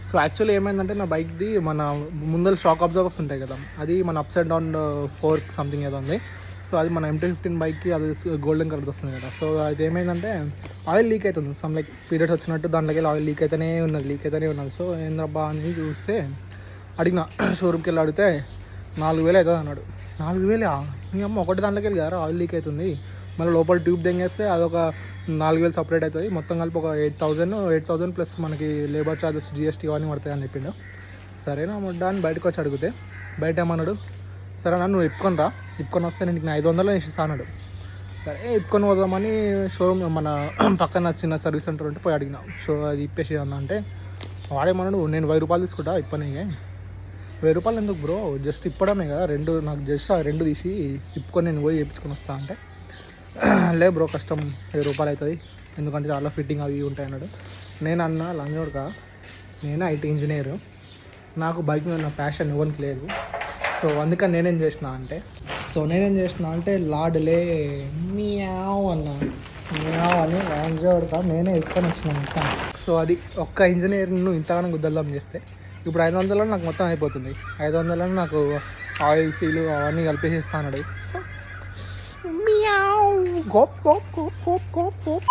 So actually ఏమైందంటే నా బైక్ది మన ముందర షాక్ అబ్జర్వర్స్ ఉంటాయి కదా, అది మన up side down fork something ఏదో ఉంది. సో అది మన MT-15 బైక్కి అది గోల్డెన్ కలర్ వస్తుంది కదా. సో అది ఏమైందంటే ఆయిల్ లీక్ అవుతుంది. సమ్ లైక్ పీరియడ్స్ వచ్చినట్టు దాంట్లోకి వెళ్ళి ఆయిల్ లీక్ అయితేనే ఉన్నది. సో ఏందబ్బా అని చూస్తే అడిగిన షోరూమ్కి వెళ్ళి అడిగితే 4,000 అవుతుంది అన్నాడు. 4,000 మీ అమ్మ ఒకటి దాంట్లోకి వెళ్ళి కదా ఆయిల్ లీక్ అవుతుంది, మళ్ళీ లోపల ట్యూబ్ దెంగేస్తే అదొక 4,000 సపరేట్ అవుతుంది, మొత్తం కలిపి ఒక 8,000 ప్లస్ మనకి లేబర్ ఛార్జెస్ GST అవన్నీ పడతాయి అని చెప్పిండు. సరేనా ముడ్డ అని బయటకు వచ్చి అడిగితే బయట ఏమన్నాడు, సరే అన్న నువ్వు ఇప్పుకొని వస్తే నేను 500 ఇస్తాను అన్నాడు. సరే ఇప్పుకొని పోదామని షోరూమ్ మన పక్కన చిన్న సర్వీస్ సెంటర్ ఉంటే పోయి అడిగిన, అది ఇప్పేసి అన్న అంటే వాడేమన్నాడు, నేను 1,000 రూపాయలు తీసుకుంటా ఇప్పని. 1,000 రూపాయలు ఎందుకు బ్రో, జస్ట్ ఇప్పడమే కదా, నాకు జస్ట్ ఆ 2 తీసి ఇప్పుకొని నేను పోయి చేయించుకొని వస్తా అంటే, లే బ్రో కష్టం 1,000 రూపాయలు అవుతుంది, ఎందుకంటే చాలా ఫిట్టింగ్ అవి ఉంటాయి అన్నాడు. నేను అన్న లంజోడుక, నేను IT ఇంజనీర్, నాకు బైక్ మీద నా ప్యాషన్ ఇవ్వడానికి లేదు. సో అందుకని నేనేం చేసిన అంటే లాడ్లే మియావ్ అని లంజోడుక నేనే ఎత్తుకొని వచ్చిన. సో అది ఒక్క ఇంజనీర్ను ఇంతగానో గుద్దల్లం చేస్తే ఇప్పుడు 500 నాకు మొత్తం అయిపోతుంది. 500 నాకు ఆయిల్ సీలు అవన్నీ కలిపేసి ఇస్తాడు. సో మియావ్ గోప్ గోప్ గోప్ గోప్ గోప్ గోప్.